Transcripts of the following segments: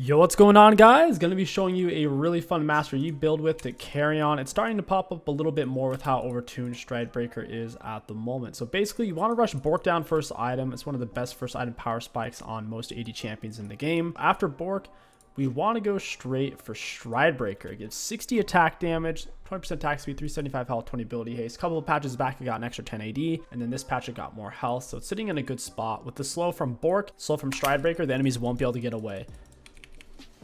Yo, what's going on, guys? Going to be showing you a really fun Master Yi build with to carry on. It's starting to pop up a little bit more with how overtuned Stridebreaker is at the moment. So basically, you want to rush Bork down first item. It's one of the best first item power spikes on most AD champions in the game. After Bork, we want to go straight for Stridebreaker. It gives 60 attack damage, 20% attack speed, 375 health, 20 ability haste. A couple of patches back, it got an extra 10 AD, and then this patch it got more health. So it's sitting in a good spot. With the slow from Bork, slow from Stridebreaker, the enemies won't be able to get away.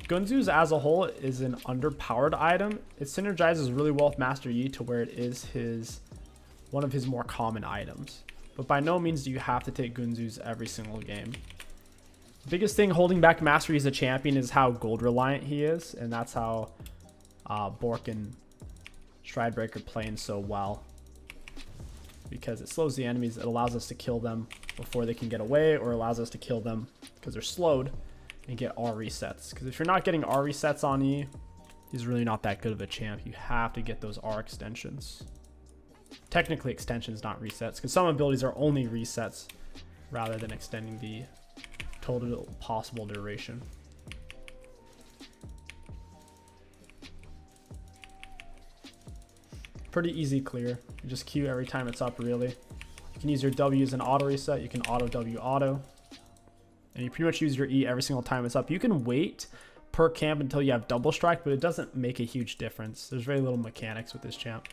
Gunzu's as a whole is an underpowered item. It synergizes really well with Master Yi to where it is one of his more common items. But by no means do you have to take Gunzu's every single game. The biggest thing holding back Master Yi as a champion is how gold reliant he is, and that's how Bork and Stridebreaker playing so well. Because it slows the enemies, it allows us to kill them before they can get away, or allows us to kill them because they're slowed and get R resets. Because if you're not getting R resets on E, he's really not that good of a champ. You have to get those R extensions. Technically extensions, not resets, because some abilities are only resets rather than extending the total possible duration. Pretty easy clear. You just Q every time it's up, really. You can use your W as an auto reset. You can auto W auto. And you pretty much use your E every single time it's up. You can wait per camp until you have double strike, but it doesn't make a huge difference. There's very little mechanics with this champ.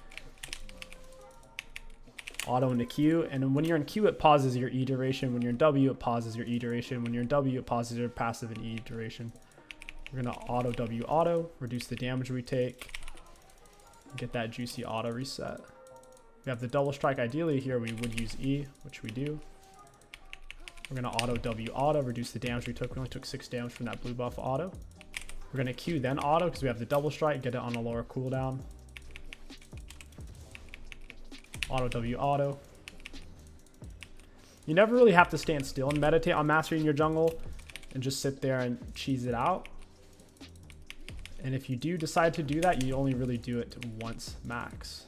Auto into Q, and when you're in Q, it pauses your E duration. When you're in W, it pauses your E duration. When you're in W, it pauses your passive and E duration. We're gonna auto W auto, reduce the damage we take, get that juicy auto reset. We have the double strike. Ideally here we would use E, which we do. We're gonna auto W auto, reduce the damage we took. We only took 6 damage from that blue buff auto. We're gonna Q then auto because we have the double strike, get it on a lower cooldown. Auto W auto. You never really have to stand still and meditate on mastering your jungle and just sit there and cheese it out. And if you do decide to do that, you only really do it once max.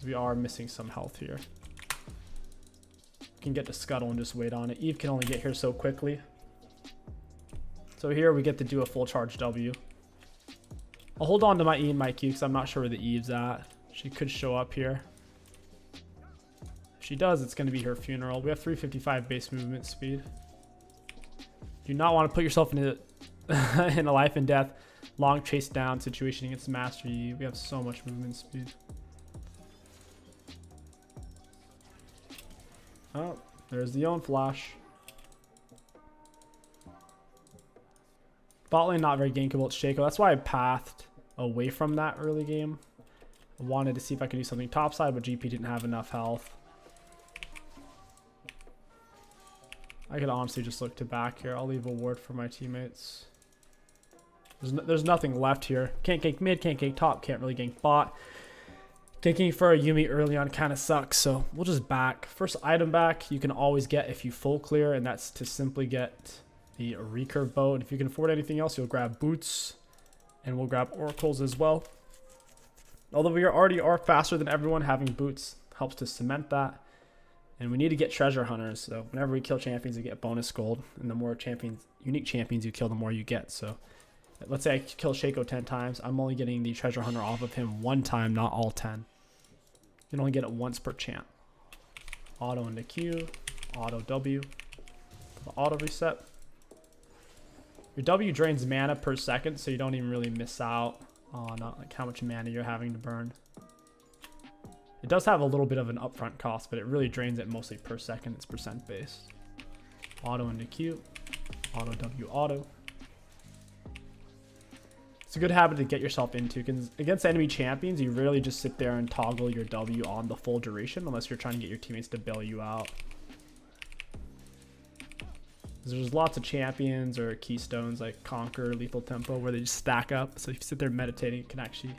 We are missing some health here. Can get to scuttle and just wait on it. Eve can only get here so quickly. So here we get to do a full charge W. I'll hold on to my E and my Q because I'm not sure where the Eve's at. She could show up here. If she does, it's going to be her funeral. We have 355 base movement speed. Do not want to put yourself in a life and death long chase down situation against Master Yi. We have so much movement speed. Oh, there's the own flash. Bot lane not very gankable at Shaco. That's why I pathed away from that early game. I wanted to see if I could do something topside, but GP didn't have enough health. I could honestly just look to back here. I'll leave a ward for my teammates. There's nothing left here. Can't gank mid, can't gank top, can't really gank bot. Ganking for a Yuumi early on kind of sucks, so we'll just back. First item back you can always get if you full clear, and that's to simply get the recurve bow. And if you can afford anything else, you'll grab boots, and we'll grab oracles as well. Although we already are faster than everyone, having boots helps to cement that. And we need to get treasure hunters, so whenever we kill champions, we get bonus gold, and the more champions, unique champions you kill, the more you get. So let's say I kill Shaco 10 times. I'm only getting the treasure hunter off of him 1 time, not all 10. You can only get it once per champ. Auto into Q, auto W, auto reset. Your W drains mana per second, so you don't even really miss out on like how much mana you're having to burn. It does have a little bit of an upfront cost, but it really drains it mostly per second. It's percent based. Auto into Q, auto W auto. It's a good habit to get yourself into, because against enemy champions, you rarely just sit there and toggle your W on the full duration unless you're trying to get your teammates to bail you out. There's lots of champions or keystones like Conquer, Lethal Tempo, where they just stack up. So if you sit there meditating, it can actually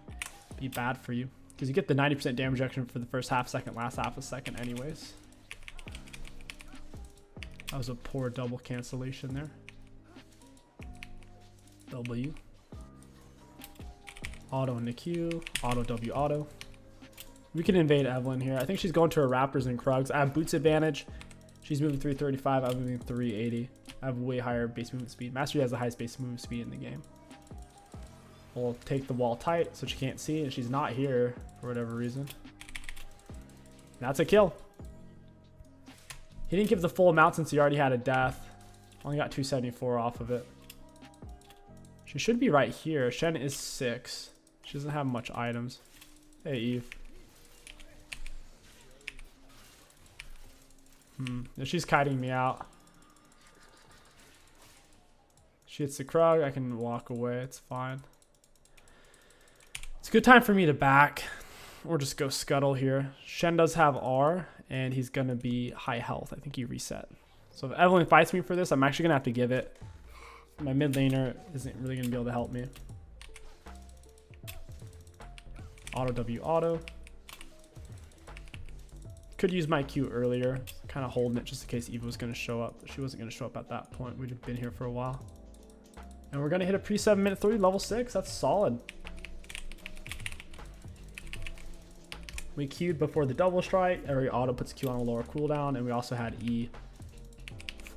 be bad for you, because you get the 90% damage reduction for the first half second, last half a second anyways. That was a poor double cancellation there. W. Auto into Q, auto W auto. We can invade Evelyn here. I think she's going to her Raptors and Krugs. I have boots advantage. She's moving 335, I'm moving 380. I have way higher base movement speed. Master Yi has the highest base movement speed in the game. We'll take the wall tight so she can't see, and she's not here for whatever reason. That's a kill. He didn't give the full amount since he already had a death. Only got 274 off of it. She should be right here. Shen is 6. She doesn't have much items. Hey, Eve. She's kiting me out. She hits the Krug. I can walk away. It's fine. It's a good time for me to back. Or just go scuttle here. Shen does have R, and he's going to be high health. I think he reset. So if Evelyn fights me for this, I'm actually going to have to give it. My mid laner isn't really going to be able to help me. Auto W auto. Could use my Q earlier. Kind of holding it just in case Eva was going to show up. She wasn't going to show up at that point. We'd have been here for a while. And we're going to hit a pre 7-minute 3, level 6. That's solid. We queued before the double strike. Every auto puts Q on a lower cooldown. And we also had E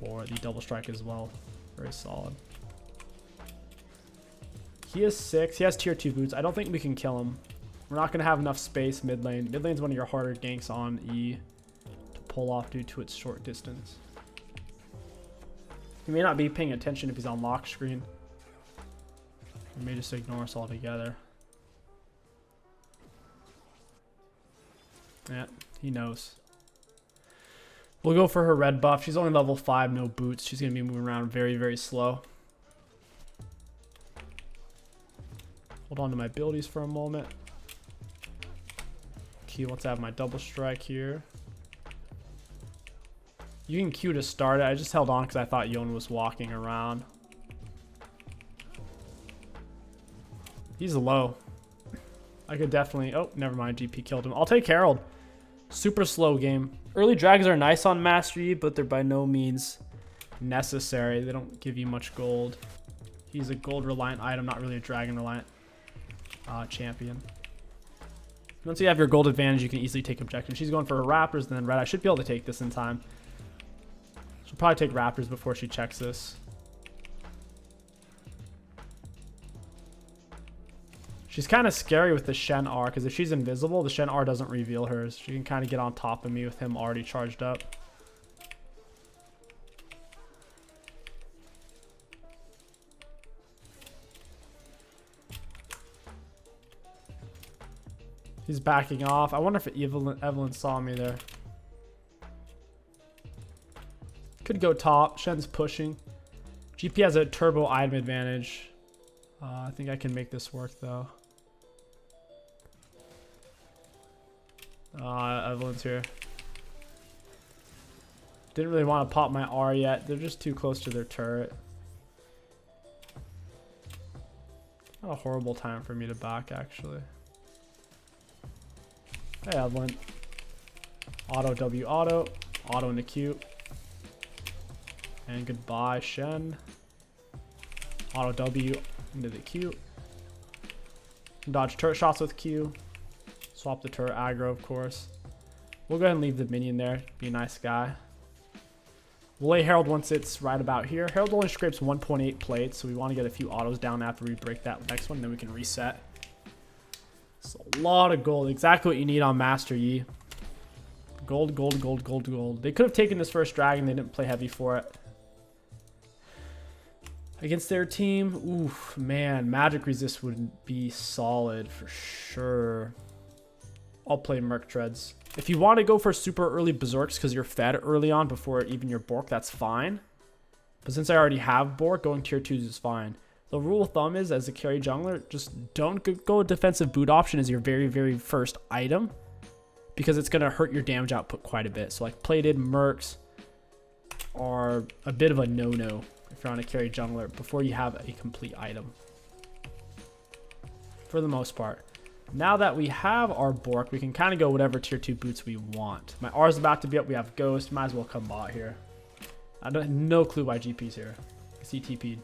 for the double strike as well. Very solid. He is 6. He has tier 2 boots. I don't think we can kill him. We're not going to have enough space mid lane. Mid lane is one of your harder ganks on E to pull off due to its short distance. He may not be paying attention if he's on lock screen. He may just ignore us altogether. Yeah, he knows. We'll go for her red buff. She's only level 5, no boots. She's going to be moving around very, very slow. Hold on to my abilities for a moment. Q, let's have my double strike here. You can Q to start it. I just held on because I thought Yon was walking around. He's low. I could definitely... Oh, never mind. GP killed him. I'll take Herald. Super slow game. Early dragons are nice on Master Yi, but they're by no means necessary. They don't give you much gold. He's a gold reliant item, not really a dragon reliant champion. Once you have your gold advantage, you can easily take objectives. She's going for her Raptors and then red. I should be able to take this in time. She'll probably take Raptors before she checks this. She's kind of scary with the Shen R, because if she's invisible, the Shen R doesn't reveal hers. She can kind of get on top of me with him already charged up. He's backing off. I wonder if Evelyn saw me there. Could go top. Shen's pushing. GP has a turbo item advantage. I think I can make this work though. Evelyn's here. Didn't really want to pop my R yet. They're just too close to their turret. Not a horrible time for me to back actually. Hey Evelyn. Auto W auto. Auto into Q. And goodbye Shen. Auto W into the Q. Dodge turret shots with Q. Swap the turret aggro, of course. We'll go ahead and leave the minion there. Be a nice guy. We'll lay Herald once it's right about here. Herald only scrapes 1.8 plates, so we want to get a few autos down after we break that next one, then we can reset. It's a lot of gold. Exactly what you need on Master Yi. Gold, gold, gold, gold, gold. They could have taken this first dragon. They didn't play heavy for it. Against their team, oof, man, magic resist would be solid for sure. I'll play Merc Treads. If you want to go for super early Berserks because you're fed early on before even your Bork, that's fine. But since I already have Bork, going tier 2s is fine. The rule of thumb is, as a carry jungler, just don't go defensive boot option as your very, very first item, because it's going to hurt your damage output quite a bit. So like plated Mercs are a bit of a no-no if you're on a carry jungler before you have a complete item. For the most part. Now that we have our Bork, we can kind of go whatever tier 2 boots we want. My R is about to be up. We have Ghost. Might as well come bot here. I don't have no clue why GP's here. I see TP'd.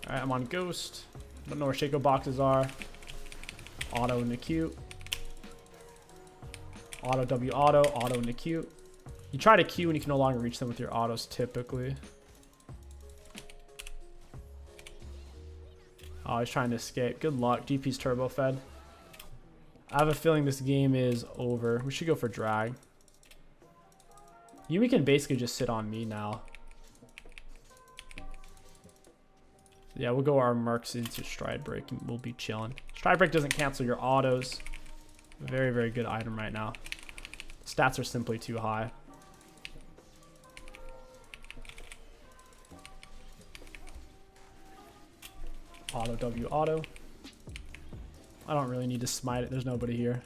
Alright, I'm on Ghost. Don't know where Shaco boxes are. Auto into Q. Auto W auto. Auto into Q. You try to Q and you can no longer reach them with your autos typically. Oh, he's trying to escape. Good luck. GP's turbo fed. I have a feeling this game is over. We should go for drag. Yumi can basically just sit on me now. Yeah, we'll go our mercs into stride break and we'll be chilling. Stride break doesn't cancel your autos. Very, very good item right now. Stats are simply too high. Auto W auto. I don't really need to smite it. There's nobody here.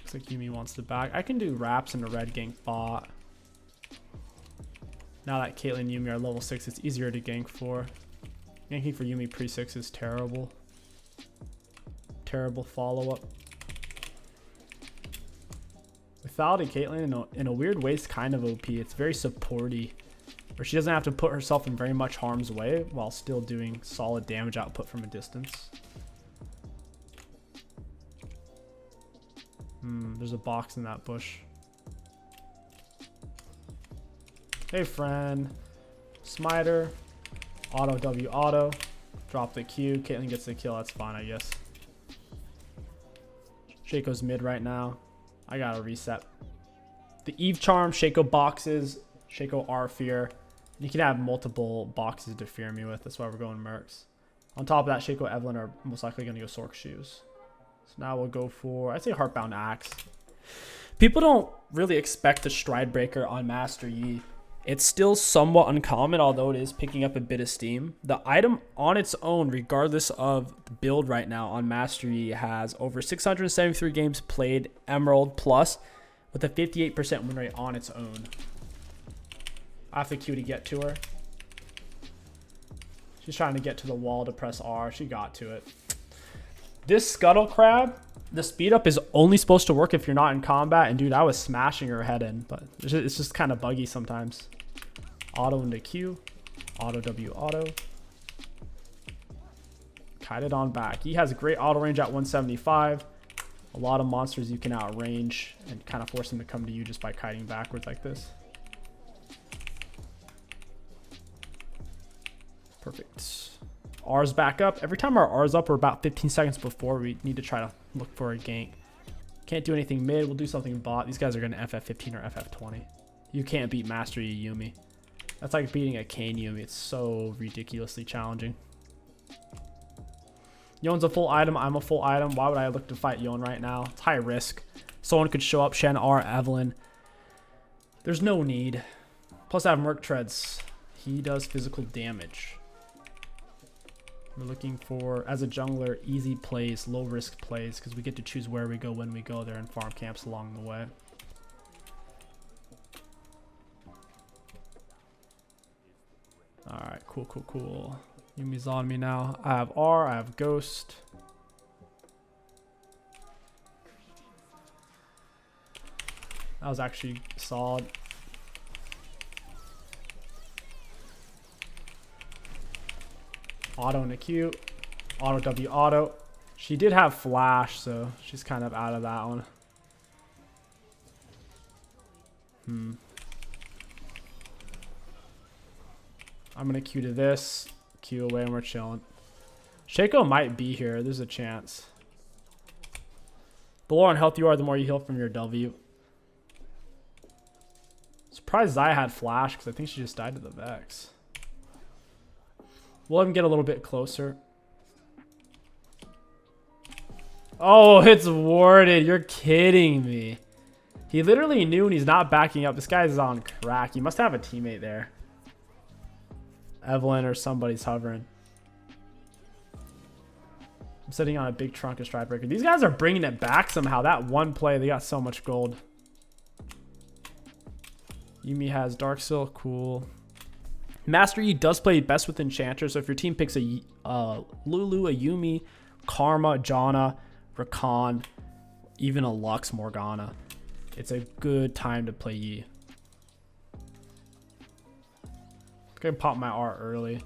Looks like Yumi wants to back. I can do wraps in a red gank bot. Now that Caitlyn and Yumi are level 6, it's easier to gank for. Ganking for Yumi pre-6 is terrible. Terrible follow-up. Lethality Caitlyn in a weird way is kind of OP. It's very supporty, where she doesn't have to put herself in very much harm's way while still doing solid damage output from a distance. There's a box in that bush. Hey friend. Smiter. Auto W auto. Drop the Q. Caitlyn gets the kill. That's fine, I guess. Shaco's mid right now. I gotta reset. The Eve Charm, Shaco boxes, Shaco R Fear. You can have multiple boxes to fear me with. That's why we're going Mercs. On top of that, Shaco Evelyn are most likely gonna go Sork Shoes. So now we'll go for, I'd say Heartbound Axe. People don't really expect the Stride Breaker on Master Yi. It's still somewhat uncommon, although it is picking up a bit of steam. The item on its own, regardless of the build right now on Master Yi, has over 673 games played, Emerald Plus, with a 58% win rate on its own. I have to Q to get to her. She's trying to get to the wall to press R. She got to it. This Scuttle Crab, the speed up is only supposed to work if you're not in combat. And dude, I was smashing her head in, but it's just kind of buggy sometimes. Auto into Q. Auto W auto. Kited on back. He has great auto range at 175. A lot of monsters you can outrange and kind of force them to come to you just by kiting backwards like this. Perfect. R's back up. Every time our R's up, we're about 15 seconds before we need to try to look for a gank. Can't do anything mid. We'll do something bot. These guys are going to FF15 or FF20. You can't beat Master Yi Yumi. That's like beating a Kane Yumi. It's so ridiculously challenging. Yon's a full item. I'm a full item. Why would I look to fight Yon right now? It's high risk. Someone could show up. Shen, R, Evelyn. There's no need. Plus I have Merc Treads. He does physical damage. We're looking for, as a jungler, easy plays, low risk plays, because we get to choose where we go, when we go there, and farm camps along the way. Alright, cool, cool, cool. Yumi's on me now. I have R, I have Ghost. That was actually solid. Auto into Q. Auto W auto. She did have flash, so she's kind of out of that one. I'm gonna Q to this. Q away and we're chilling. Shaco might be here. There's a chance. The lower on health you are, the more you heal from your W. Surprised Zaya had flash, because I think she just died to the Vex. We'll let him get a little bit closer. Oh, it's warded. You're kidding me. He literally knew and he's not backing up. This guy's on crack. He must have a teammate there. Evelyn or somebody's hovering. I'm sitting on a big trunk of Stride Breaker. These guys are bringing it back somehow. That one play, they got so much gold. Yumi has Dark Silk. Cool. Master Yi does play best with Enchanter, so if your team picks a Lulu, a Yumi, Karma, Janna, Rakan, even a Lux Morgana, it's a good time to play Yi. I'm gonna pop my R early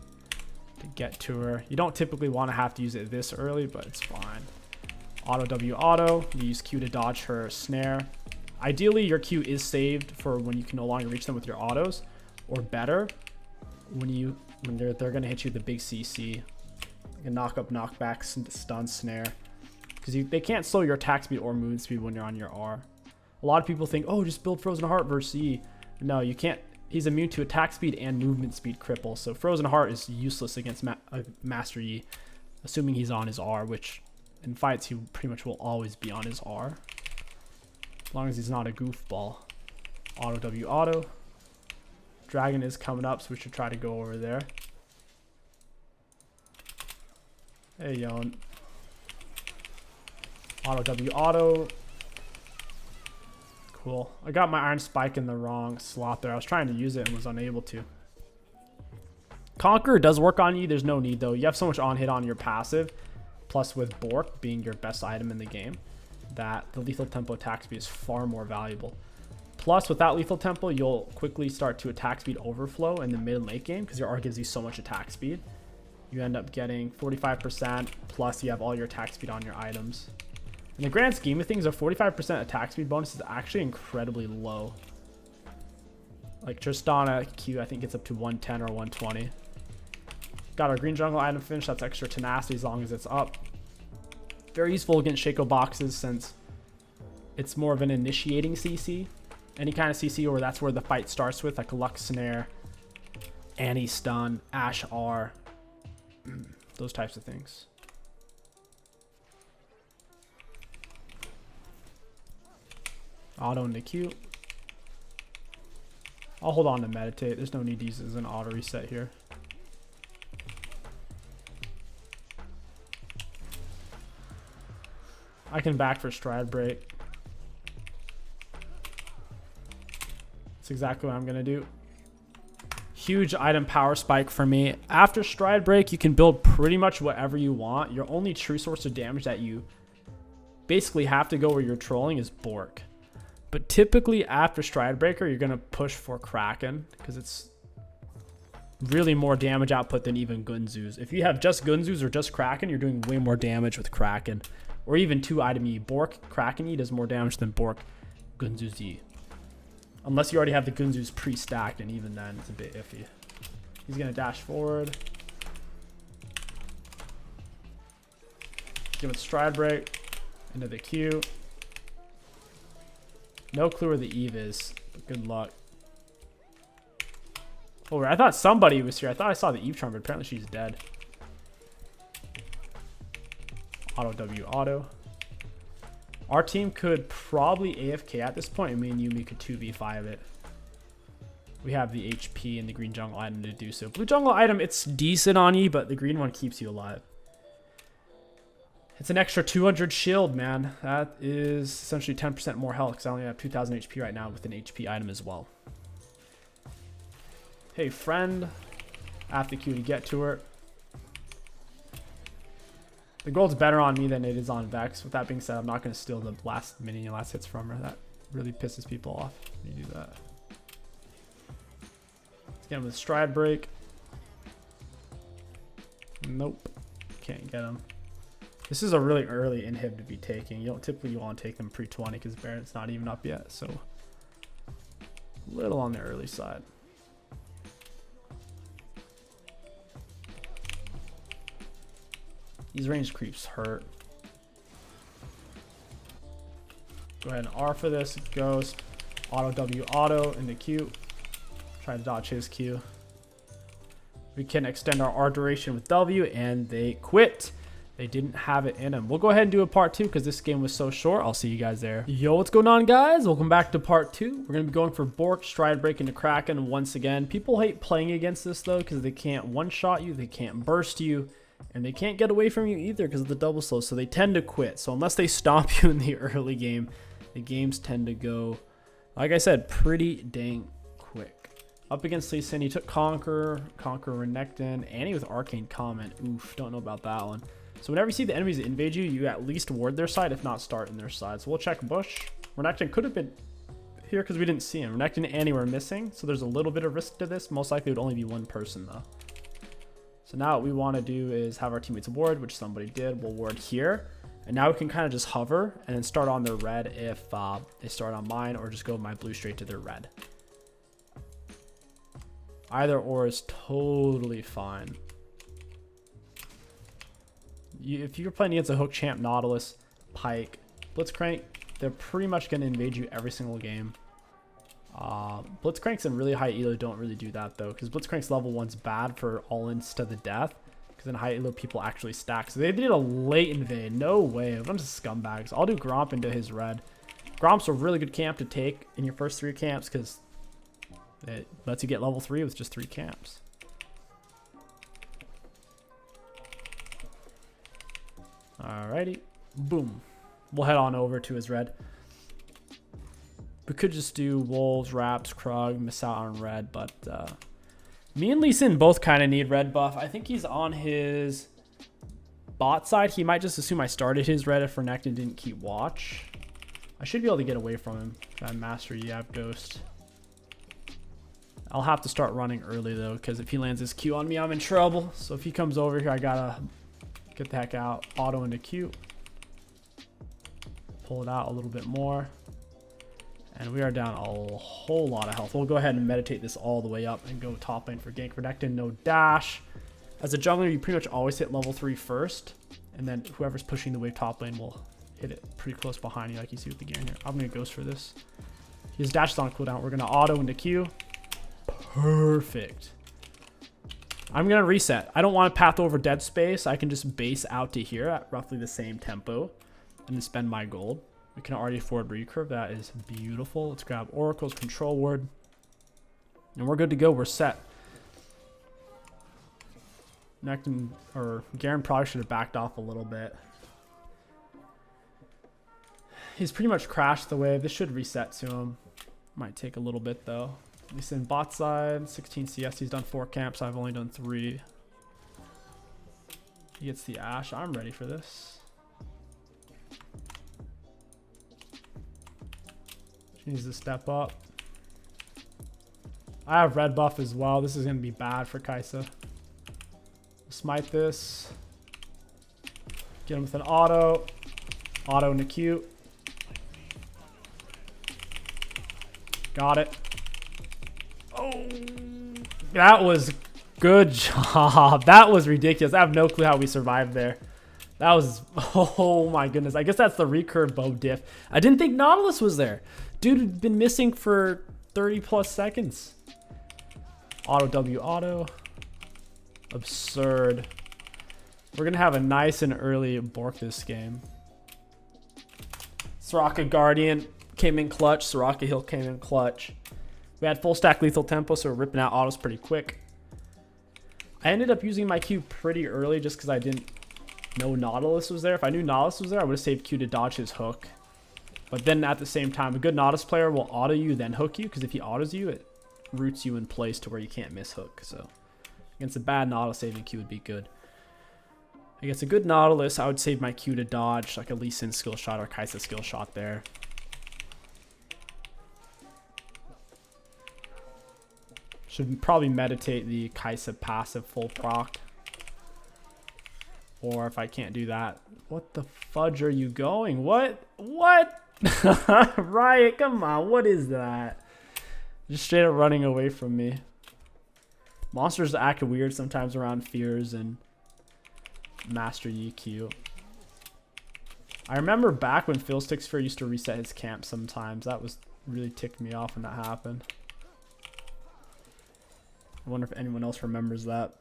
to get to her. You don't typically want to have to use it this early, but it's fine. Auto W auto. You use Q to dodge her snare. Ideally, your Q is saved for when you can no longer reach them with your autos, or better, when they're gonna hit you with the big CC, like a knock up, knockback, stun, snare, because they can't slow your attack speed or movement speed when you're on your R. A lot of people think, oh, just build Frozen Heart versus E. No, you can't. He's immune to attack speed and movement speed cripple, so Frozen Heart is useless against Master E, assuming he's on his R, which in fights he pretty much will always be on his R. As long as he's not a goofball. Auto W auto. Dragon is coming up, so we should try to go over there. Hey, Yon. Auto W auto. Cool. I got my Iron Spike in the wrong slot there. I was trying to use it and was unable to. Conqueror does work on you. There's no need, though. You have so much on hit on your passive. Plus, with Bork being your best item in the game, that the lethal tempo attack speed is far more valuable. Plus, with that lethal tempo, you'll quickly start to attack speed overflow in the mid and late game because your R gives you so much attack speed. You end up getting 45%, plus you have all your attack speed on your items. In the grand scheme of things, a 45% attack speed bonus is actually incredibly low. Like Tristana Q, I think gets up to 110 or 120. Got our green jungle item finish. That's extra tenacity as long as it's up. Very useful against Shaco boxes since it's more of an initiating CC. Any kind of CC where that's where the fight starts with, like Lux Snare, Annie Stun, Ash R, those types of things. Auto into Q. I'll hold on to meditate. There's no need to use it as an auto reset here. I can back for stride break. That's exactly what I'm gonna do. Huge item power spike for me. After stride break, you can build pretty much whatever you want. Your only true source of damage that you basically have to go where you're trolling is Bork. But typically after stride breaker, you're gonna push for Kraken because it's really more damage output than even Gunzus. If you have just Gunzus or just Kraken, you're doing way more damage with Kraken. Or even 2 item E. Bork Kraken E does more damage than Bork Gunzus E. Unless you already have the Gunzus pre-stacked, and even then it's a bit iffy. He's gonna dash forward. Give it stride break. Into the Q. No clue where the Eve is, but good luck. Oh, I thought somebody was here. I thought I saw the Eve charm, but apparently she's dead. Auto W auto. Our team could probably AFK at this point, and me and Yumi could 2v5 it. We have the HP and the green jungle item to do so. Blue jungle item, it's decent on you, but the green one keeps you alive. It's an extra 200 shield, man. That is essentially 10% more health because I only have 2000 HP right now with an HP item as well. Hey, friend. I have to Q to get to her. The gold's better on me than it is on Vex. With that being said, I'm not going to steal the last minion, last hits from her. That really pisses people off when you do that. Let's get him with stride break. Nope. Can't get him. This is a really early inhib to be taking. You don't typically want to take them pre-20 because Baron's not even up yet. So a little on the early side. These range creeps hurt. Go ahead and R for this. Ghost. Auto W auto into Q. Try to dodge his Q. We can extend our R duration with W, and they quit. They didn't have it in them. We'll go ahead and do a part 2 because this game was so short. I'll see you guys there. Yo, what's going on, guys? Welcome back to part 2. We're going to be going for Bork, stride break into Kraken once again. People hate playing against this, though, because they can't one-shot you, they can't burst you, and they can't get away from you either because of the double slow, so they tend to quit. So unless they stomp you in the early game, the games tend to go, like I said, pretty dang quick. Up against Lee Sin, he took Conqueror, Renekton, Annie with Arcane Comment. Oof, don't know about that one. So whenever you see the enemies that invade you, you at least ward their side, if not start in their side. So we'll check Bush. Renekton could have been here because we didn't see him. Renekton and Annie were missing, so there's a little bit of risk to this. Most likely it would only be one person, though. So now what we want to do is have our teammates ward, which somebody did. We'll ward here. And now we can kind of just hover and then start on their red if they start on mine, or just go my blue straight to their red. Either or is totally fine. If you're playing against a hook champ, Nautilus, Pike, Blitzcrank, they're pretty much going to invade you every single game. Blitzcranks and really high elo don't really do that though, because Blitzcrank's level 1's bad for all-ins to the death, because then high elo people actually stack. So they did a late invade. No way. A bunch of scumbags. I'll do Gromp into his red. Gromp's a really good camp to take in your first 3 camps, because it lets you get level 3 with just 3 camps. Alrighty. Boom. We'll head on over to his red. We could just do Wolves, Raps, Krug, miss out on red, but me and Lee Sin both kind of need red buff. I think he's on his bot side. He might just assume I started his red if Renekton didn't keep watch. I should be able to get away from him. That Master Yab Ghost. I'll have to start running early though, because if he lands his Q on me, I'm in trouble. So if he comes over here, I gotta get the heck out. Auto into Q. Pull it out a little bit more. And we are down a whole lot of health. We'll go ahead and meditate this all the way up and go top lane for gank. Renekton, no dash. As a jungler, you pretty much always hit level 3 first. And then whoever's pushing the wave top lane will hit it pretty close behind you, like you see with the Garen here. I'm going to ghost for this. His dash is on cooldown. We're going to auto into Q. Perfect. I'm going to reset. I don't want to path over dead space. I can just base out to here at roughly the same tempo and then spend my gold. We can already forward recurve. That is beautiful. Let's grab Oracle's control word. And we're good to go. We're set. Necton or Garen probably should have backed off a little bit. He's pretty much crashed the wave. This should reset to him. Might take a little bit though. He's in bot side, 16 CS. He's done 4 camps. I've only done 3. He gets the Ashe. I'm ready for this. She needs to step up. I have red buff as well. This is going to be bad for Kai'Sa. Smite this. Get him with an auto. Auto into Q. Got it. Oh, that was good job. That was ridiculous. I have no clue how we survived there. That was, oh my goodness. I guess that's the recurve bow diff. I didn't think Nautilus was there. Dude had been missing for 30 plus seconds. Auto W auto. Absurd. We're going to have a nice and early Bork this game. Soraka Guardian came in clutch. Soraka Hill came in clutch. We had full stack lethal tempo, so we're ripping out autos pretty quick. I ended up using my Q pretty early just because I didn't know Nautilus was there. If I knew Nautilus was there, I would have saved Q to dodge his hook. But then at the same time, a good Nautilus player will auto you, then hook you, because if he autos you, it roots you in place to where you can't miss hook. So against a bad Nautilus, saving Q would be good. Against a good Nautilus, I would save my Q to dodge, like a Lee Sin skill shot or Kai'Sa skill shot there. Should probably meditate the Kai'Sa passive full proc. Or if I can't do that, what the fudge are you going? What? Riot, come on, what is that? Just straight up running away from me. Monsters act weird sometimes around fears and Master EQ. I remember back when Fiddlestick Sphere used to reset his camp sometimes. That was really ticked me off when that happened. I wonder if anyone else remembers that.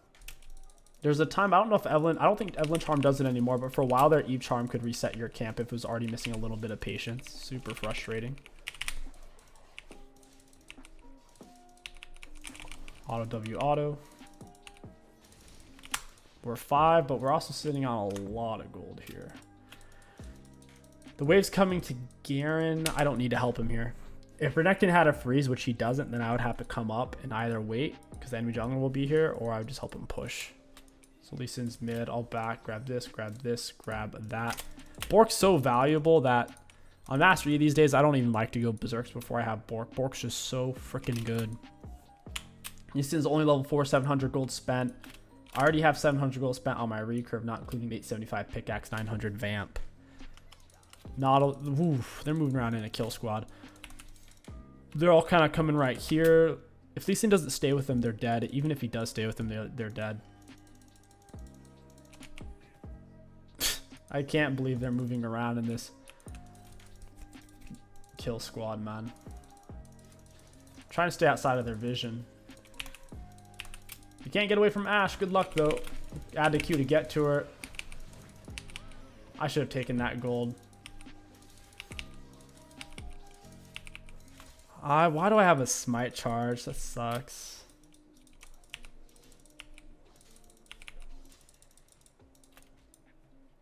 There's a time, I don't know if Evelyn, I don't think Evelyn Charm does it anymore, but for a while there, Eve Charm could reset your camp if it was already missing a little bit of patience. Super frustrating. Auto W auto. We're 5, but we're also sitting on a lot of gold here. The wave's coming to Garen. I don't need to help him here. If Renekton had a freeze, which he doesn't, then I would have to come up and either wait, because the enemy jungler will be here, or I would just help him push. So Lee Sin's mid, I'll back, grab this, grab that. Bork's so valuable that on Master E these days, I don't even like to go berserks before I have Bork. Bork's just so freaking good. Lee Sin's only level 4, 700 gold spent. I already have 700 gold spent on my recurve, not including the 875 pickaxe, 900 vamp. Oof, they're moving around in a kill squad. They're all kind of coming right here. If Lee Sin doesn't stay with them, they're dead. Even if he does stay with them, they're dead. I can't believe they're moving around in this kill squad, man. Trying to stay outside of their vision. You can't get away from Ashe. Good luck, though. Add the Q to get to her. I should have taken that gold. Why do I have a smite charge? That sucks.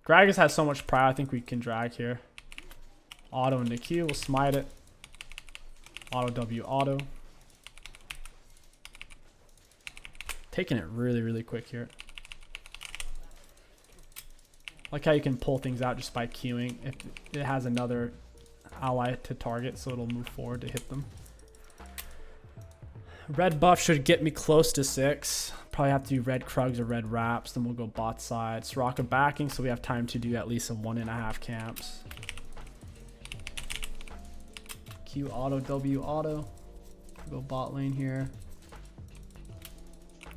Gragas has so much pride. I think we can drag here. Auto into Q. We'll smite it. Auto W auto. Taking it really, really quick here. Like how you can pull things out just by queuing if it has another ally to target, so it'll move forward to hit them. Red buff should get me close to 6. Probably have to do red Krugs or red Wraps, then we'll go bot side. Soraka backing, so we have time to do at least some 1.5 camps. Q auto, W auto. Go bot lane here.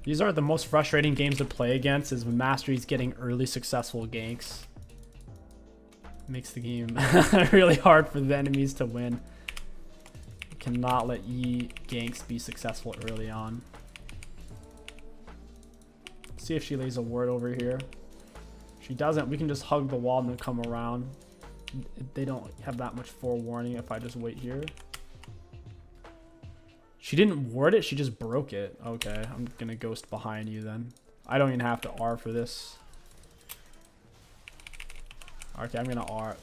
These are the most frustrating games to play against, is when Mastery's getting early successful ganks. Makes the game really hard for the enemies to win. You cannot let Yi ganks be successful early on. See if she lays a ward over here. If she doesn't, we can just hug the wall and then come around. They don't have that much forewarning if I just wait here. She didn't ward it, she just broke it. Okay, I'm gonna ghost behind you then. I don't even have to R for this. Okay, I'm gonna R.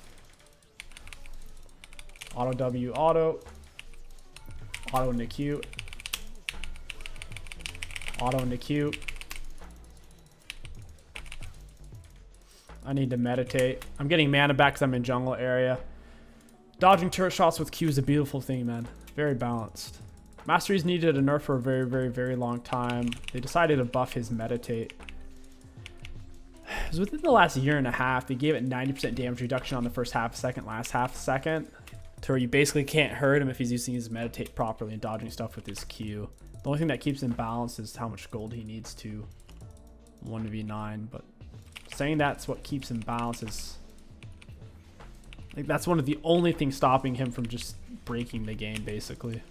Auto W auto. Auto into Q. Auto into Q. I need to meditate. I'm getting mana back because I'm in jungle area. Dodging turret shots with Q is a beautiful thing, man. Very balanced. Mastery's needed a nerf for a very, very, very long time. They decided to buff his meditate. It was within the last year and a half. They gave it 90% damage reduction on the first half second, last half second, to where you basically can't hurt him if he's using his meditate properly and dodging stuff with his Q. The only thing that keeps him balanced is how much gold he needs to 1v9. But saying that's what keeps him balanced is like that's one of the only things stopping him from just breaking the game, basically.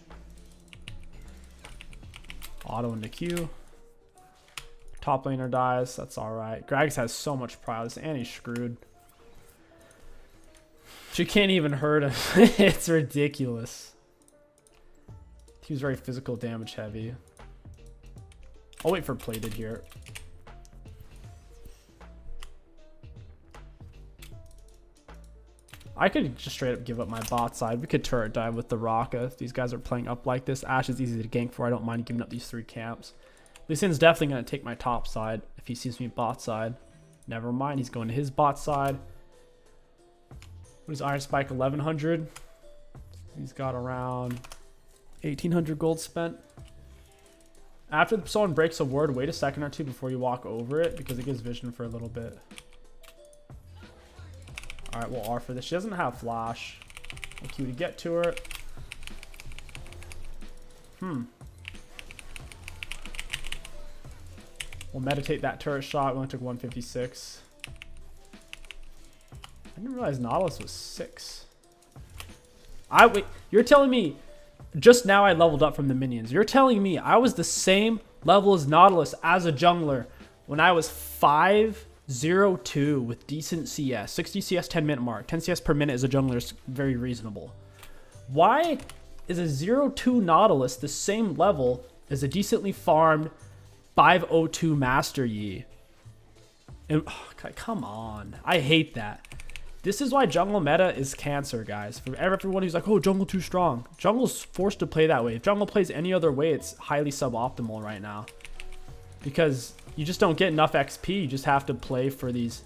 Auto into Q. Top laner dies. That's alright. Gragas has so much prowess and he's screwed. She can't even hurt him. It's ridiculous. He was very physical damage heavy. I'll wait for plated here. I could just straight up give up my bot side. We could turret dive with the Raka if these guys are playing up like this. Ashe is easy to gank for. I don't mind giving up these 3 camps. Lee Sin's definitely going to take my top side if he sees me bot side. Never mind, he's going to his bot side. What is Iron Spike? 1100. He's got around 1800 gold spent. After someone breaks a ward, wait a second or two before you walk over it because it gives vision for a little bit. Alright, we'll R for this. She doesn't have flash. We'll Q to get to her. We'll meditate that turret shot. We only took 156. I didn't realize Nautilus was 6. Wait, you're telling me just now I leveled up from the minions. You're telling me I was the same level as Nautilus as a jungler when I was 502 with decent CS. 60 CS 10-minute mark. 10 CS per minute as a jungler is very reasonable. Why is a 02 Nautilus the same level as a decently farmed 502 Master Yi? And, oh, come on. I hate that. This is why jungle meta is cancer, guys. For everyone who's like, oh, jungle too strong. Jungle's forced to play that way. If jungle plays any other way, it's highly suboptimal right now. Because you just don't get enough XP. You just have to play for these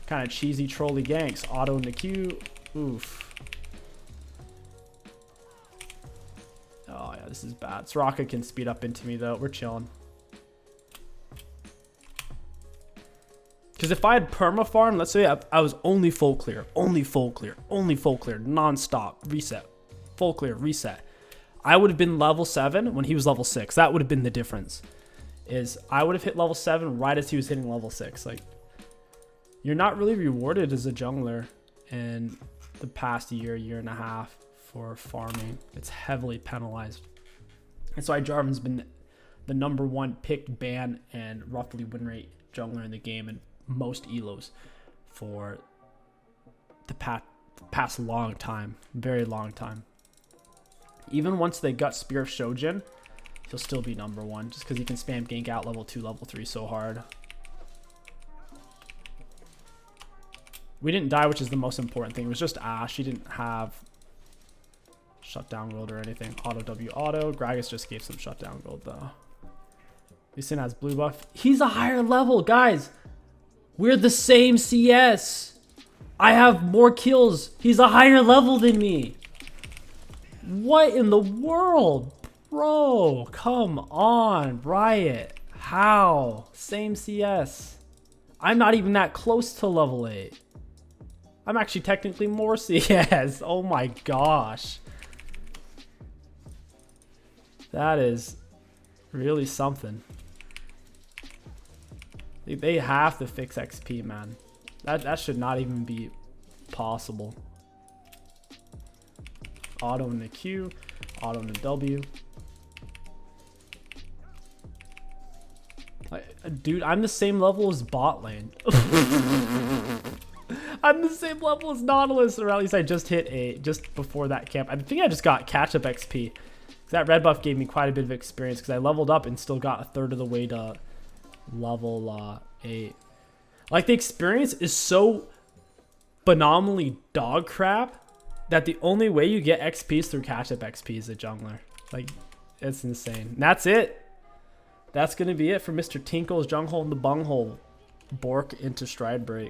kind of cheesy trolly ganks. Auto into Q. Oof. Oh, yeah, this is bad. Soraka can speed up into me, though. We're chilling. Because if I had perma farm, let's say I was only full clear, non-stop, reset, full clear, reset. I would have been level 7 when he was level 6. That would have been the difference. Is I would have hit level 7 right as he was hitting level 6. Like, you're not really rewarded as a jungler in the past year and a half for farming. It's heavily penalized. That's why Jarvan's been the #1 picked ban and roughly win rate jungler in the game and most elos for the past long time, very long time. Even once they gut Spear of Shojin, he'll still be #1 just because he can spam gank out level 2, level 3 so hard. We didn't die, which is the most important thing. It was just Ashe. He didn't have shutdown gold or anything. Auto W auto. Gragas just gave some shutdown gold though. Lee Sin has blue buff. He's a higher level, guys. We're the same CS. I have more kills. He's a higher level than me. What in the world? Bro, come on, Riot. How? Same CS. I'm not even that close to level 8. I'm actually technically more CS. Oh my gosh. That is really something. They have to fix XP, man. That should not even be possible. Auto in the Q, auto in the W. Dude, I'm the same level as bot lane. I'm the same level as Nautilus, or at least I just hit just before that camp. I think I just got catch-up XP. That red buff gave me quite a bit of experience because I leveled up and still got a third of the way to level 8. Like, the experience is so phenomenally dog crap that the only way you get XP is through catch-up XP as a jungler. Like, it's insane. And that's it. That's going to be it for Mr. Tinkle's Junghole and the Bunghole. Bork into Stride Break.